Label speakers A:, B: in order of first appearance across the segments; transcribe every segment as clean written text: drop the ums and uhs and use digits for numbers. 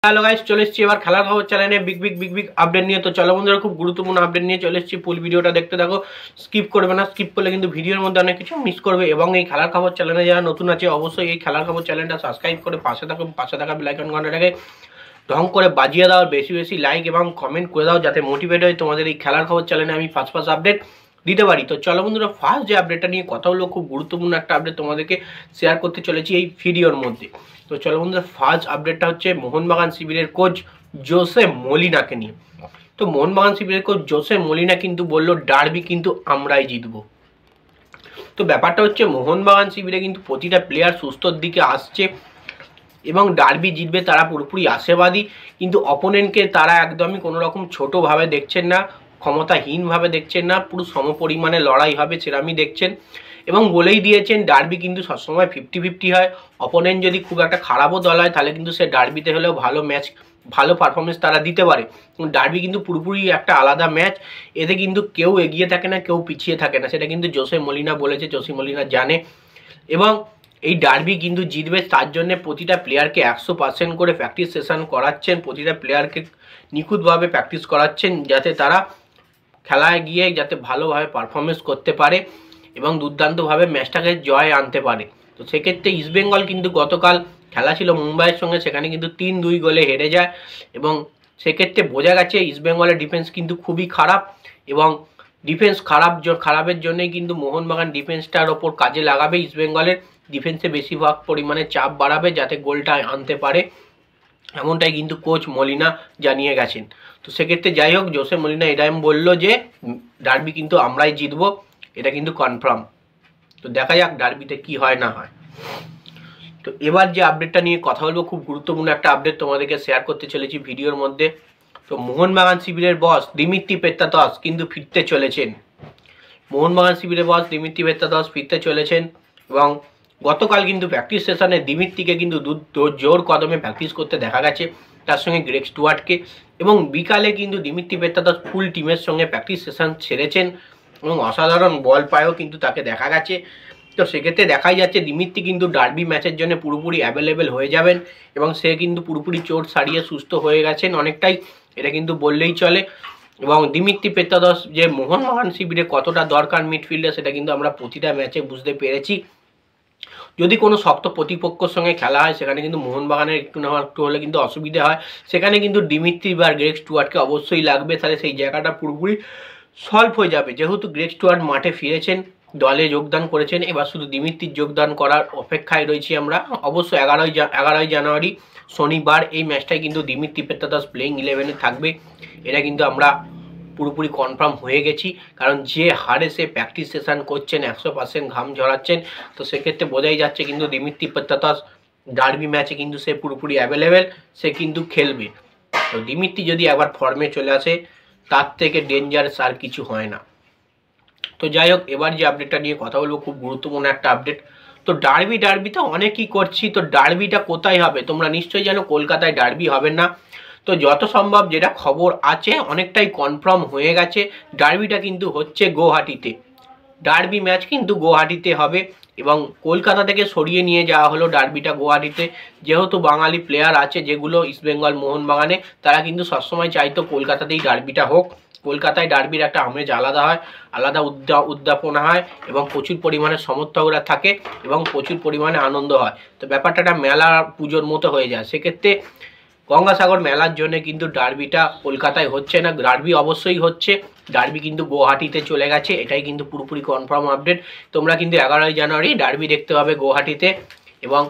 A: Hello guys, চলে এসেছি এবার খেলার খবর চ্যানেলে বিগ আপডেট নিয়ে। তো চলো বন্ধুরা, খুব গুরুত্বপূর্ণ আপডেট নিয়ে চলে এসেছি। ফুল ভিডিওটা দেখতে থাকো, স্কিপ করবে না। স্কিপ করলে কিন্তু ভিডিওর মধ্যে অনেক কিছু মিস করবে। এবং এই খেলার খবর চ্যানেলে যারা নতুন আছে, অবশ্যই এই খেলার খবর চ্যানেলটা সাবস্ক্রাইব করে পাশে থাকা বেল আইকন ঘন্টাটাকে ঢং করে বাজিয়ে দাও। বেশি লাইক এবং কমেন্ট করে দাও, যাতে মোটিভেট হয় তোমাদের এই খেলার খবর চ্যানেলে আমি ফার্স্ট আপডেট দিতে পারি। তো চলো বন্ধুরা, ফার্স্ট যে আপডেটটা নিয়ে কথা হলো, খুব গুরুত্বপূর্ণ একটা আপডেট তোমাদেরকে শেয়ার করতে চলেছি এই ভিডিওর মধ্যে। তো চলো বন্ধুরা, ফার্স্ট আপডেটটা হচ্ছে মোহনবাগান শিবিরের কোচ জোসে মলিনাকে নিয়ে। তো মোহনবাগান শিবিরের কোচ জোসে মলিনা কিন্তু বললো, ডার্বি কিন্তু আমরাই জিতবো। তো ব্যাপারটা হচ্ছে, মোহনবাগান শিবিরে কিন্তু প্রতিটা প্লেয়ার সুস্থর দিকে আসছে এবং ডার্বি জিতবে তারা পুরোপুরি আশাবাদী। কিন্তু অপোনেন্টকে তারা একদমই কোনো রকম ছোটোভাবে দেখছেন না, ক্ষমতাহীনভাবে দেখছেন না, পুরো সমপরিমাণে লড়াই হবে সেরামই দেখছেন। এবং বলেই দিয়েছেন, ডার্বি কিন্তু সবসময় 50-50 হয়। অপোনেন্ট যদি খুব একটা খারাপও দল হয়, তাহলে কিন্তু সে ডার্বিতে হলেও ভালো পারফরমেন্স তারা দিতে পারে। ডার্বি কিন্তু পুরোপুরি একটা আলাদা ম্যাচ। এতে কিন্তু কেউ এগিয়ে থাকে না, কেউ পিছিয়ে থাকে না। সেটা কিন্তু জোসে মলিনা বলেছে, জোসে মলিনা জানে। এবং এই ডার্বি কিন্তু জিতবে, তার জন্য প্রতিটা প্লেয়ারকে 100% করে প্র্যাকটিস সেশন করাচ্ছেন। প্রতিটা প্লেয়ারকে নিখুঁতভাবে প্র্যাকটিস করাচ্ছেন, যাতে তারা খেলায় গিয়ে যাতে ভালোভাবে পারফরমেন্স করতে পারে এবং দুর্দান্তভাবে ম্যাচটাকে জয় আনতে পারে। তো সেক্ষেত্রে ইস্টবেঙ্গল কিন্তু গতকাল খেলা ছিল মুম্বাইয়ের সঙ্গে, সেখানে কিন্তু 3-2 গোলে হেরে যায়। এবং সেক্ষেত্রে বোঝা গেছে ইস্টবেঙ্গলের ডিফেন্স কিন্তু খুবই খারাপ। এবং ডিফেন্স খারাপের জন্যই কিন্তু মোহনবাগান ডিফেন্সটার ওপর কাজে লাগাবে। ইস্টবেঙ্গলের ডিফেন্সে বেশিরভাগ পরিমাণে চাপ বাড়াবে, যাতে গোলটা আনতে পারে। এমনটাই কিন্তু কোচ মলিনা জানিয়ে গেছেন। তো সেক্ষেত্রে যাই হোক, জোসে মলিনা এটাই বললো যে ডার্বি কিন্তু আমরাই জিতবো, এটা কিন্তু কনফার্ম। তো দেখা যাক ডার্বিতে কি হয় না হয়। তো এবার যে আপডেটটা নিয়ে কথা বলবো, খুব গুরুত্বপূর্ণ একটা আপডেট তোমাদেরকে শেয়ার করতে চলেছি ভিডিওর মধ্যে। তো মোহনবাগান শিবিরের বস দিমিত্রি পেত্রাতস কিন্তু ফিরতে চলেছেন। মোহনবাগান শিবিরের বস দিমিত্রি পেত্রাতস ফিরতে চলেছেন। এবং গতকাল কিন্তু প্র্যাকটিস সেশনে দিমিত্রিকে কিন্তু জোর কদমে প্র্যাকটিস করতে দেখা গেছে, তার সঙ্গে গ্রেগ স্টুয়ার্টকে। এবং বিকালে কিন্তু দিমিত্রি পেত্রাতস ফুল টিমের সঙ্গে প্র্যাকটিস সেশন ছেড়েছেন এবং অসাধারণ বল পায়ও কিন্তু তাকে দেখা গেছে। তো সেক্ষেত্রে দেখাই যাচ্ছে দিমিত্রি কিন্তু ডার্বি ম্যাচের জন্য পুরোপুরি অ্যাভেলেবেল হয়ে যাবেন এবং সে কিন্তু পুরোপুরি চোট সারিয়ে সুস্থ হয়ে গেছেন অনেকটাই, এটা কিন্তু বললেই চলে। এবং দিমিত্রি পেত্রাতস যে মোহনবাগান শিবিরে কতটা দরকার মিডফিল্ডে, সেটা কিন্তু আমরা প্রতিটা ম্যাচে বুঝতে পেরেছি। যদি কোনো শক্ত প্রতিপক্ষর সঙ্গে খেলা হয়, সেখানে কিন্তু মোহনবাগানের একটু হলে কিন্তু অসুবিধা হয়। সেখানে কিন্তু দিমিত্রি বা গ্রেগ স্টুয়ার্টকে অবশ্যই লাগবে, তাহলে সেই জায়গাটা পুরোপুরি সলভ হয়ে যাবে। যেহেতু গ্রেগ স্টুয়ার্ট মাঠে ফিরেছেন, দলে যোগদান করেছেন, এবার শুধু দিমিত্রির যোগদান করার অপেক্ষায় রয়েছি আমরা। অবশ্য 11ই জানুয়ারি শনিবার এই ম্যাচটাই কিন্তু দিমিত্রি পেত্রাতস প্লেইং 11-এ থাকবে, এটা কিন্তু আমরা পুরোপুরি কনফার্ম হয়ে গেছি। কারণ যে হারে সে প্র্যাকটিস সেশন করছেন, 100% ঘাম ঝরাচ্ছেন, তো সেক্ষেত্রে বোঝাই যাচ্ছে কিন্তু দিমিত্রি পেত্রাতস ডার্বি ম্যাচে কিন্তু সে পুরোপুরি অ্যাভেলেবেল, সে কিন্তু খেলবে। তো দিমিত্রি যদি একবার ফর্মে চলে আসে, তার থেকে ডেঞ্জারাস আর কিছু হয় না। তো যাই হোক, এবার যে আপডেটটা নিয়ে কথা বলবো, খুব গুরুত্বপূর্ণ একটা আপডেট। তো ডার্বিটা অনেকই করছি, তো ডার্বিটা কোথায় হবে? তোমরা নিশ্চয়ই জানো কলকাতায় ডার্বি হবে না। তো যত সম্ভব যেটা খবর আছে, অনেকটাই কনফার্ম হয়ে গেছে, ডার্বিটা কিন্তু হচ্ছে গুয়াহাটিতে। ডার্বি ম্যাচ কিন্তু গুয়াহাটিতে হবে এবং কলকাতা থেকে সরিয়ে নিয়ে যাওয়া হলো ডার্বিটা গুয়াহাটিতে। যেহেতু বাঙালি প্লেয়ার আছে যেগুলো ইস্টবেঙ্গল মোহনবাগানে, তারা কিন্তু সবসময় চাইতো কলকাতাতেই ডার্বিটা হোক। কলকাতায় ডার্বির একটা আমেজ আলাদা হয়, আলাদা উদ্যাপনা হয় এবং প্রচুর পরিমাণে সমর্থকরা থাকে এবং প্রচুর পরিমাণে আনন্দ হয়। তো ব্যাপারটা একটা মেলা পুজোর মতো হয়ে যায়। সেক্ষেত্রে গঙ্গাসাগর মেলার জন্য কিন্তু ডার্বিটা কলকাতায় হচ্ছে না, ডার্বি অবশ্যই হচ্ছে। ডার্বি কিন্তু গুয়াহাটিতে চলে গেছে, এটাই কিন্তু পুরোপুরি কনফার্ম আপডেট। তোমরা কিন্তু 11ই জানুয়ারি ডার্বি দেখতে পাবে গুয়াহাটিতে। এবং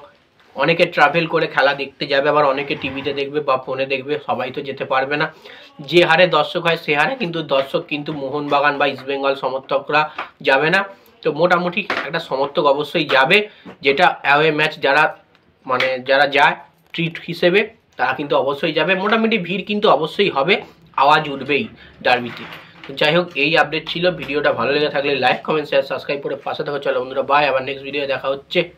A: অনেকে ট্রাভেল করে খেলা দেখতে যাবে, আবার অনেকে টিভিতে দেখবে বা ফোনে দেখবে, সবাই তো যেতে পারবে না। যে হারে দর্শক হয়, সে হারে কিন্তু দর্শক কিন্তু মোহনবাগান বা ইস্টবেঙ্গল সমর্থকরা যাবে না। তো মোটামুটি একটা সমর্থক অবশ্যই যাবে, যেটা অ্যাওয়ে ম্যাচ যারা যায় ট্রিট হিসেবে, তারা কিন্তু অবশ্যই যাবে। মোটামুটি ভিড় কিন্তু অবশ্যই হবে, আওয়াজ উঠবেই ডার্বিতে। তো যাই হোক, এই আপডেট ছিল। ভিডিওটা ভালো লেগে থাকলে লাইক, কমেন্ট, শেয়ার, সাবস্ক্রাইব করে পাশে থাকো। চলো বন্ধুরা, বাই, আবার নেক্সট ভিডিও দেখা হচ্ছে।